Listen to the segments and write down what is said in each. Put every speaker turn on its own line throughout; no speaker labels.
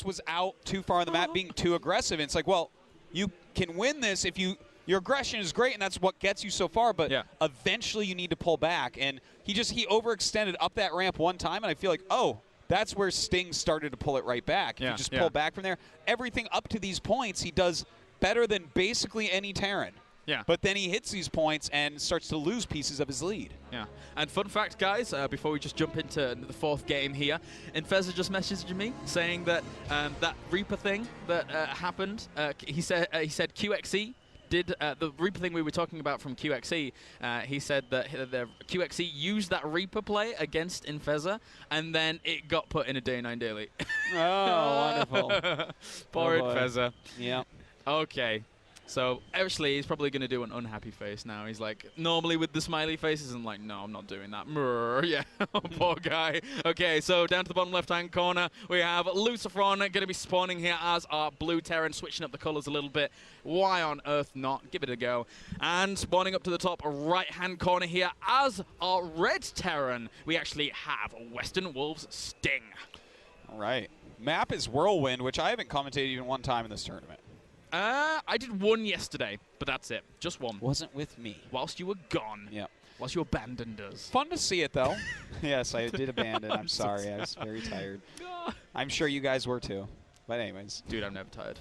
was out too far on the map, being too aggressive. And it's like, well, you can win this if your aggression is great, and that's what gets you so far, but eventually you need to pull back. And he overextended up that ramp one time, and I feel like, oh, that's where Sting started to pull it right back. If you just pull back from there, everything up to these points he does better than basically any Terran.
Yeah.
But then he hits these points and starts to lose pieces of his lead.
Yeah. And fun fact, guys, before we just jump into the fourth game here, Infeza just messaged me saying that that Reaper thing that happened, he said QXE did the Reaper thing we were talking about from QXE. He said that the QXE used that Reaper play against Infeza, and then it got put in a day 9 daily.
Oh, wonderful.
Poor Infeza.
Yeah.
Okay. So, actually, he's probably going to do an unhappy face now. He's like, normally with the smiley faces, and like, no, I'm not doing that. Yeah, poor guy. Okay, so down to the bottom left-hand corner, we have Lucifron going to be spawning here as our blue Terran, switching up the colors a little bit. Why on earth not? Give it a go. And spawning up to the top right-hand corner here as our red Terran, we actually have Western Wolves Sting.
All right. Map is Whirlwind, which I haven't commentated even one time in this tournament.
I did one yesterday, but that's it. Just one.
Wasn't with me.
Whilst you were gone.
Yeah.
Whilst you abandoned us.
Fun to see it, though. Yes, I did abandon. I'm sorry. I was very tired. I'm sure you guys were, too. But anyways.
Dude, I'm never tired.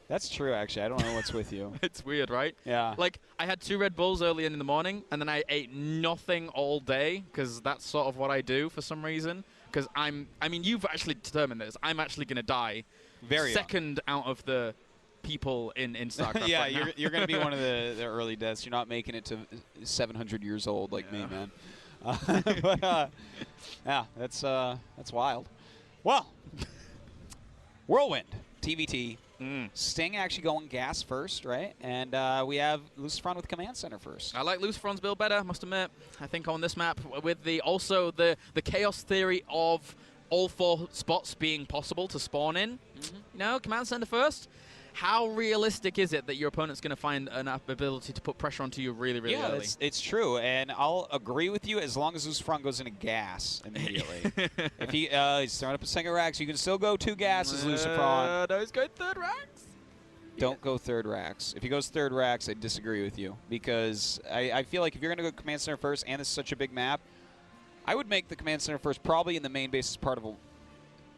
That's true, actually. I don't know what's with you.
It's weird, right?
Yeah.
Like, I had 2 Red Bulls early in the morning, and then I ate nothing all day, because that's sort of what I do for some reason. Because I mean, you've actually determined this. I'm actually going to die second out of the people in StarCraft.
Yeah,
right
you're going to be one of the early deaths. You're not making it to 700 years old like me, man. But yeah, that's wild. Well, Whirlwind, TVT. Sting actually going gas first, right? And we have Lucifron with Command Center first.
I like Lucifron's build better, must admit. I think on this map, with also the chaos theory of all 4 spots being possible to spawn in. You know, Command Center first. How realistic is it that your opponent's going to find an ability to put pressure onto you really, really early?
Yeah, it's true, and I'll agree with you as long as Lucifron goes into gas immediately. If he's throwing up a single racks, you can still go 2 gases, Lucifron.
No, he's going 3rd racks.
Don't go 3rd racks. If he goes 3rd racks, I disagree with you, because I feel like if you're going to go Command Center first, and this is such a big map, I would make the Command Center first probably in the main base as part of a...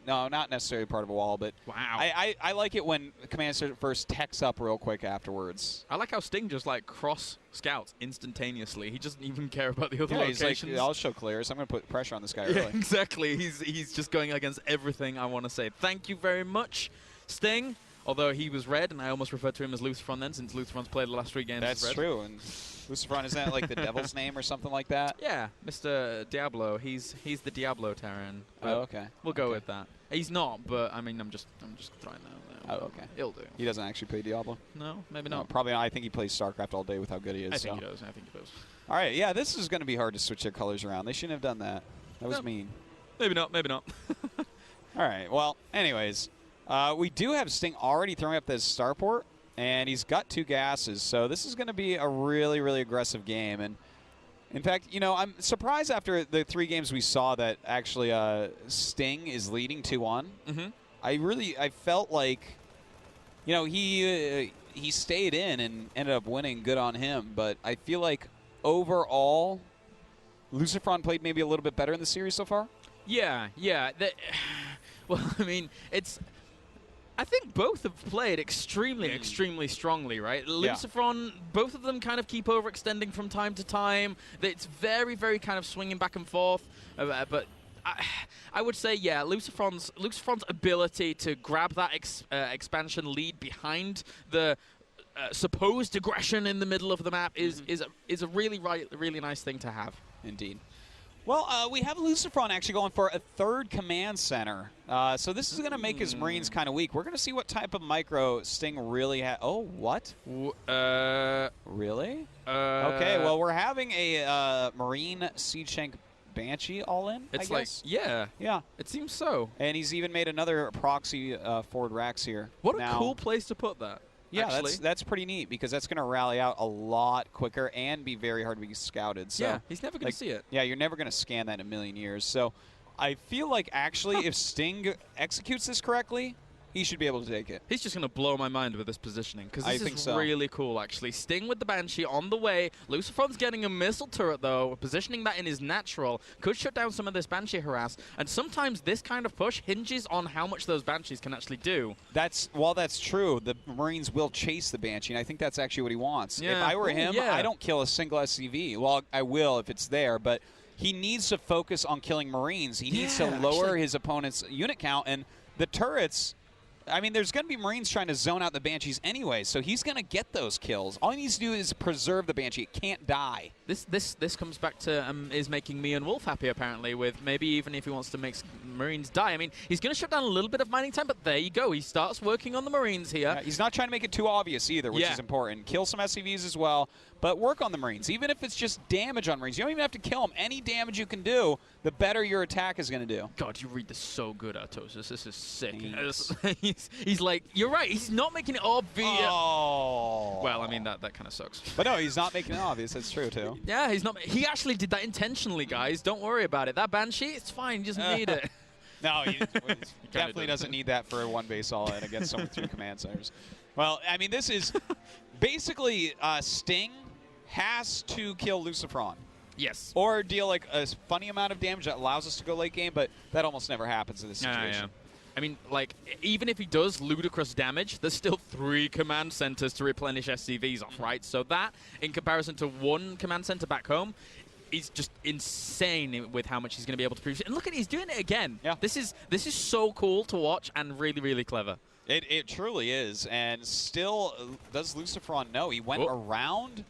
No, not necessarily part of a wall, but
wow.
I like it when Command Center first techs up real quick afterwards.
I like how Sting just like cross scouts instantaneously. He doesn't even care about the other locations.
He's like, I'll show clears. I'm going to put pressure on this guy
yeah,
early.
Exactly. He's just going against everything I want to say. Thank you very much, Sting. Although he was red, and I almost referred to him as Lucifron then, since Lucifron's played the last 3 games
That's
as red.
true. And Lucifron, isn't that like the devil's name or something like that?
Yeah, Mr. Diablo. He's the Diablo Terran.
Oh, okay.
We'll go with that. He's not, but I mean, I'm just throwing that out there.
Oh, okay.
He'll do.
He doesn't actually play Diablo?
No, maybe not.
No, probably not. I think he plays StarCraft all day with how good he is.
I think he does. I think he does.
All right, yeah, this is going to be hard to switch their colors around. They shouldn't have done that. That was mean.
Maybe not. Maybe not.
All right, well, anyways, we do have Sting already throwing up this starport, and he's got 2 gases, so this is going to be a really, really aggressive game. And in fact, you know, I'm surprised after the 3 games we saw that actually Sting is leading 2-1. I felt like, you know, he stayed in and ended up winning. Good on him. But I feel like overall, Lucifron played maybe a little bit better in the series so far.
Yeah. Well, I mean, I think both have played extremely strongly, right? Lucifron, both of them kind of keep overextending from time to time. It's very, very kind of swinging back and forth. But I would say, yeah, Lucifron's ability to grab that expansion lead behind the supposed aggression in the middle of the map is a really nice thing to have.
Indeed. Well, we have Lucifron actually going for a 3rd command center. So this is going to make his Marines kind of weak. We're going to see what type of micro Sting really has. Oh, what? Really? Okay, well, we're having a Marine Siege Tank Banshee all in,
it's
I guess.
Like, yeah. It seems so.
And he's even made another proxy forward racks here.
What a cool place to put that.
Yeah, that's pretty neat, because that's going to rally out a lot quicker and be very hard to be scouted. So,
yeah, he's never going to see it.
Yeah, you're never going to scan that in a million years. So I feel like actually if Sting executes this correctly, he should be able to take it.
He's just going to blow my mind with this positioning, because this is
so.
really cool, actually. Sting with the Banshee on the way. Lucifron's getting a missile turret, though. Positioning that in is natural. Could shut down some of this Banshee harass. And sometimes this kind of push hinges on how much those Banshees can actually do.
While that's true, the Marines will chase the Banshee, and I think that's actually what he wants.
Yeah.
If I were him, I don't kill a single SCV. Well, I will if it's there, but he needs to focus on killing Marines. He needs to lower his opponent's unit count, and the turrets... I mean, there's going to be Marines trying to zone out the Banshees anyway, so he's going to get those kills. All he needs to do is preserve the Banshee. It can't die.
This comes back to is making me and Wolf happy, apparently, with maybe even if he wants to make Marines die. I mean, he's going to shut down a little bit of mining time, but there you go. He starts working on the Marines here.
Yeah, he's not trying to make it too obvious either, which is important. Kill some SCVs as well, but work on the Marines. Even if it's just damage on Marines, you don't even have to kill them. Any damage you can do, the better your attack is going to do.
God, you read this so good, Artosis. This is sick. He's like, you're right. He's not making it obvious.
Oh.
Well, I mean, that kind of sucks.
But no, he's not making it obvious. That's true, too.
Yeah, he's not. He actually did that intentionally, guys. Don't worry about it. That Banshee, it's fine. He doesn't need it.
No, he definitely doesn't need that for a one base all-in against someone with 3 command centers. Well, I mean, this is basically Sting has to kill Lucifron.
Yes.
Or deal like a funny amount of damage that allows us to go late game, but that almost never happens in this situation.
I mean, like, even if he does ludicrous damage, there's still 3 command centers to replenish SCVs off, right? So that, in comparison to 1 command center back home, is just insane with how much he's going to be able to produce. And look at, he's doing it again.
Yeah.
This is so cool to watch and really, really clever.
It truly is. And still, does Lucifron know? He went around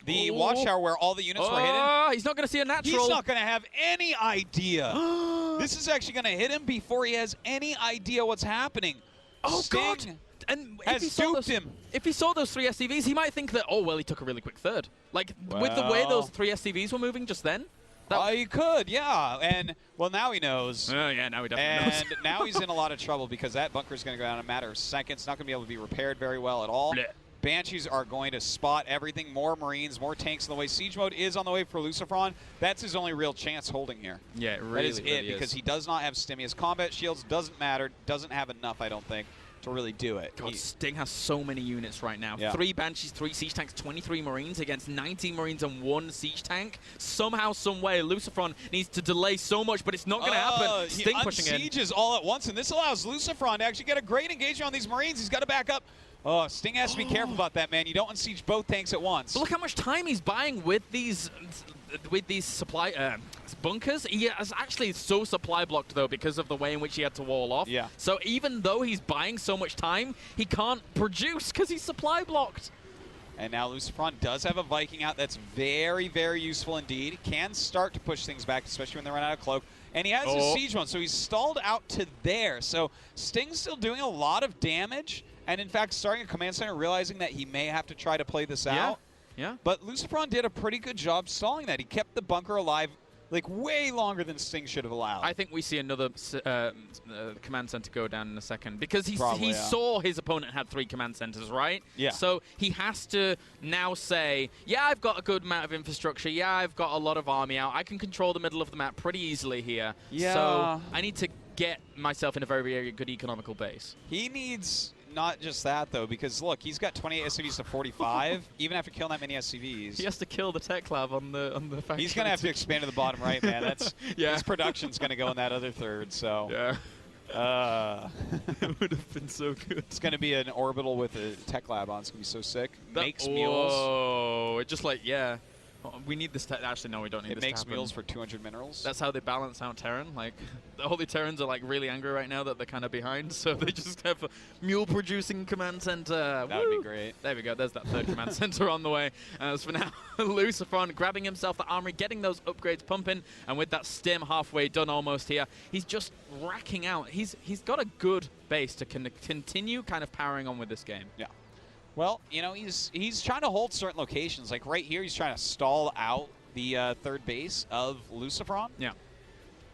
the watchtower where all the units were hidden.
He's not going to see a natural.
He's not going to have any idea. This is actually going to hit him before he has any idea what's happening.
Oh,
Sting
God. And
has duped him.
If he saw those 3 SCVs, he might think that, oh, well, he took a really quick third. Like, with the way those 3 SCVs were moving just then.
He could, yeah. And, well, now he knows.
Yeah, now he definitely knows.
And now he's in a lot of trouble because that bunker is going to go down in a matter of seconds. Not going to be able to be repaired very well at all.
Blech.
Banshees are going to spot everything. More Marines, more tanks on the way. Siege mode is on the way for Lucifron. That's his only real chance holding here.
Yeah, it really,
that is because he does not have Stimulus. Combat shields doesn't matter. Doesn't have enough, I don't think, to really do it.
God, Sting has so many units right now.
Yeah.
3 Banshees, 3 Siege Tanks, 23 Marines against 19 Marines and 1 Siege Tank. Somehow, some way, Lucifron needs to delay so much, but it's not going to happen. Sting pushing in.
He unsieges all at once, and this allows Lucifron to actually get a great engagement on these Marines. He's got to back up. Oh, Sting has to be careful about that, man. You don't unsiege both tanks at once.
But look how much time he's buying with these supply bunkers. He is actually so supply blocked, though, because of the way in which he had to wall off.
Yeah.
So even though he's buying so much time, he can't produce because he's supply blocked.
And now Lucifron does have a Viking out that's very, very useful indeed. Can start to push things back, especially when they run out of cloak. And he has his siege one, so he's stalled out to there. So Sting's still doing a lot of damage. And in fact, starting a command center, realizing that he may have to try to play this out.
Yeah.
But Lucifron did a pretty good job stalling that. He kept the bunker alive like way longer than Sting should have allowed.
I think we see another command center go down in a second because he
Probably,
saw his opponent had 3 command centers, right?
Yeah.
So he has to now say, yeah, I've got a good amount of infrastructure. Yeah, I've got a lot of army out. I can control the middle of the map pretty easily here.
Yeah.
So I need to get myself in a very, very good economical base.
He needs not just that, though, because, look, he's got 28 SCVs to 45, even after killing that many SCVs.
He has to kill the tech lab on the factory.
He's going to have to expand to the bottom right, man. That's his production's going to go in that other third, so.
Yeah. It would have been so good.
It's going to be an orbital with a tech lab on. It's going to be so sick. Makes mules.
Oh, it just like, yeah. We need this. Actually, no, we don't need this.
It makes mules for 200 minerals.
That's how they balance out Terran. Like, all the Terrans are like really angry right now that they're kind of behind, so they just have a mule-producing command center.
That would be great.
There we go. There's that 3rd command center on the way. As for now, Lucifron grabbing himself the armory, getting those upgrades pumping, and with that stim halfway done almost here, he's just racking out. He's got a good base to continue kind of powering on with this game.
Yeah. Well, you know, he's trying to hold certain locations. Like right here, he's trying to stall out the 3rd base of Lucifron.
Yeah.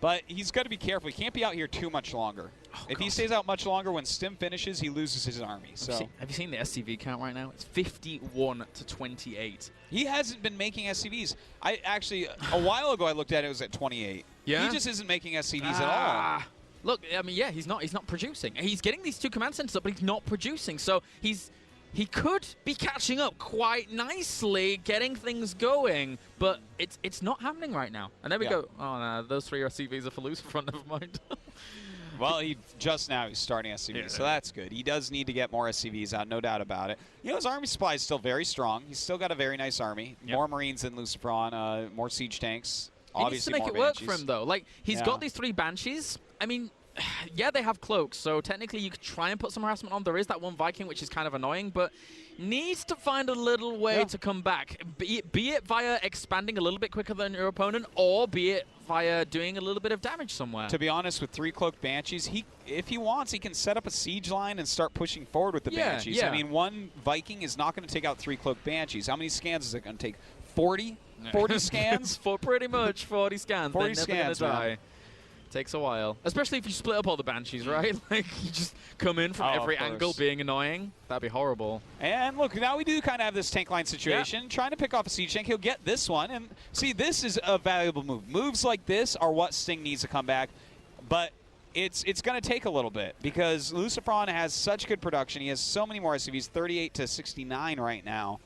But he's got to be careful. He can't be out here too much longer. If he stays out much longer, when Stim finishes, he loses his army. So
have you seen the SCV count right now? It's 51 to 28.
He hasn't been making SCVs. I actually, a while ago, I looked at it, it was at 28.
Yeah?
He just isn't making SCVs at all.
look, I mean, yeah, he's not producing. He's getting these 2 command centers up, but he's not producing. So he could be catching up quite nicely, getting things going, but it's not happening right now. And there we go. Oh, no, those 3 SCVs are for Lucifron, never mind.
Well, he's starting SCVs, so that's good. He does need to get more SCVs out, no doubt about it. You know, his army supply is still very strong. He's still got a very nice army. More Marines than Lucifron, more siege tanks.
He needs to make it work for him, though. Like, he's got these 3 Banshees. I mean, yeah, they have cloaks, so technically you could try and put some harassment on. There is that 1 Viking, which is kind of annoying, but needs to find a little way to come back. Be it via expanding a little bit quicker than your opponent, or be it via doing a little bit of damage somewhere.
To be honest, with 3 cloaked Banshees, if he wants, he can set up a siege line and start pushing forward with the Banshees.
Yeah.
I mean, 1 Viking is not going to take out 3 cloaked Banshees. How many scans is it going to take? 40? 40 scans?
For pretty much 40 scans.
40
They're
scans,
never gonna die. Takes a while. Especially if you split up all the Banshees, right? Like, you just come in from every angle being annoying. That'd be horrible.
And look, now we do kind of have this tank line situation. Trying to pick off a siege tank. He'll get this one. And see, this is a valuable move. Moves like this are what Sting needs to come back. But it's going to take a little bit because Lucifron has such good production. He has so many more SCVs, 38 to 69 right now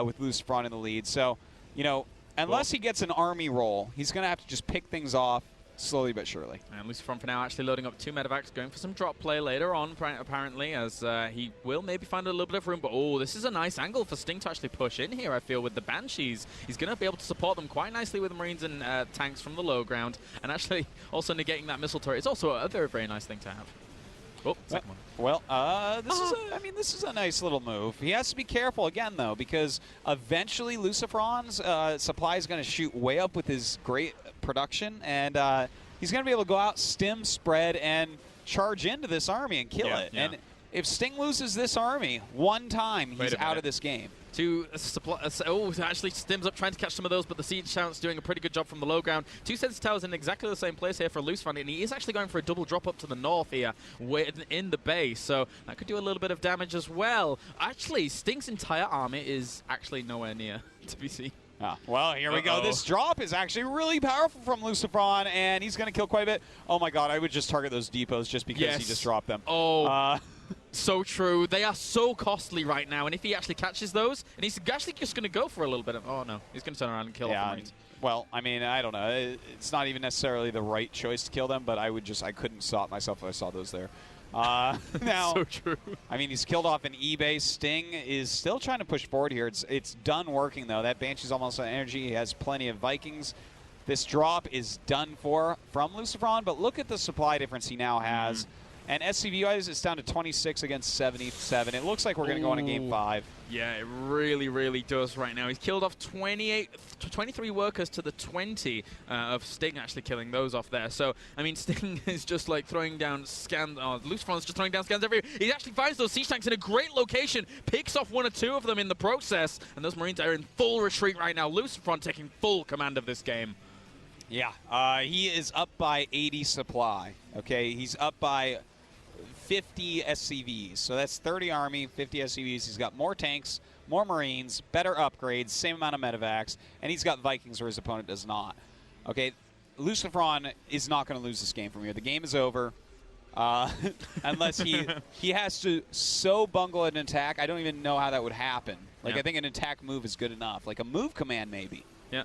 with Lucifron in the lead. So, you know, unless he gets an army roll, he's going to have to just pick things off slowly but surely.
And Lucifron for now actually loading up 2 medevacs, going for some drop play later on, apparently, as he will maybe find a little bit of room. But, oh, this is a nice angle for Sting to actually push in here, I feel, with the Banshees. He's going to be able to support them quite nicely with the Marines and tanks from the low ground, and actually also negating that missile turret. It's also a very, very nice thing to have. Oh, second one.
Well, this is a nice little move. He has to be careful again, though, because eventually Lucifron's supply is going to shoot way up with his great production, and he's going to be able to go out, stim, spread, and charge into this army and kill it. And if Sting loses this army 1 time, he's out of this game.
Actually stims up trying to catch some of those, but the siege count's doing a pretty good job from the low ground. 2 sensor towers in exactly the same place here for Lucifron, and he is actually going for a double drop up to the north here in the base, so that could do a little bit of damage as well. Actually, Sting's entire army is actually nowhere near to be seen.
Well, here we go. This drop is actually really powerful from Lucifron, and he's going to kill quite a bit. Oh my god, I would just target those depots just because he just dropped them.
So true. They are so costly right now, and if he actually catches those, and he's actually just going to go for a little bit of... Oh, no. He's going to turn around and kill off the Marines.
Well, I mean, I don't know. It's not even necessarily the right choice to kill them, but I couldn't stop myself if I saw those there. Now,
so true.
I mean, he's killed off an E-base. Sting is still trying to push forward here. It's done working, though. That Banshee's almost on energy. He has plenty of Vikings. This drop is done for from Lucifron, but look at the supply difference he now has. And SCV-wise, it's down to 26 against 77. It looks like we're going to go on a Game 5.
Yeah, it really, really does right now. He's killed off 23 workers to the 20 of Sting actually killing those off there. So, I mean, Sting is just like throwing down scans. Lucifron's just throwing down scans everywhere. He actually finds those siege tanks in a great location, picks off 1 or 2 of them in the process, and those Marines are in full retreat right now. Lucifron taking full command of this game.
Yeah, he is up by 80 supply. Okay, he's up by 50 SCVs. So that's 30 army, 50 SCVs. He's got more tanks, more Marines, better upgrades, same amount of medevacs, and he's got Vikings where his opponent does not. Okay, Lucifron is not going to lose this game from here. The game is over. Unless he has to so bungle an attack. I don't even know how that would happen. Like, I think an attack move is good enough. Like a move command, maybe.
Yeah.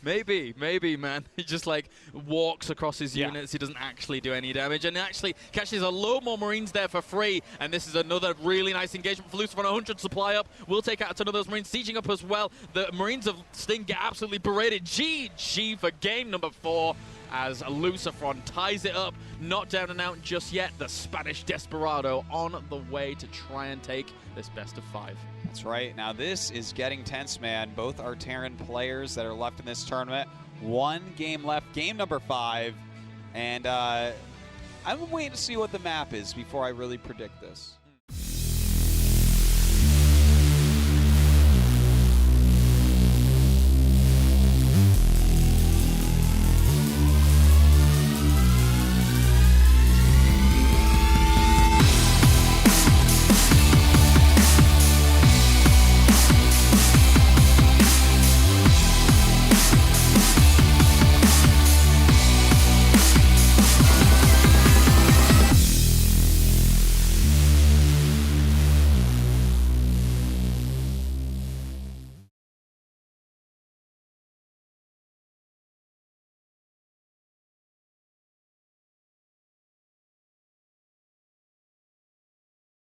Maybe, man. He just, like, walks across his units. He doesn't actually do any damage. And actually catches a load more Marines there for free. And this is another really nice engagement for Lucifron. 100 supply up. We'll take out a ton of those Marines. Sieging up as well. The Marines of Sting get absolutely berated. GG for game number 4. As Lucifron ties it up. Not down and out just yet. The Spanish Desperado on the way to try and take this best of 5.
That's right. Now this is getting tense, man. Both are Terran players that are left in this tournament. 1 game left, game number 5. And I'm waiting to see what the map is before I really predict this.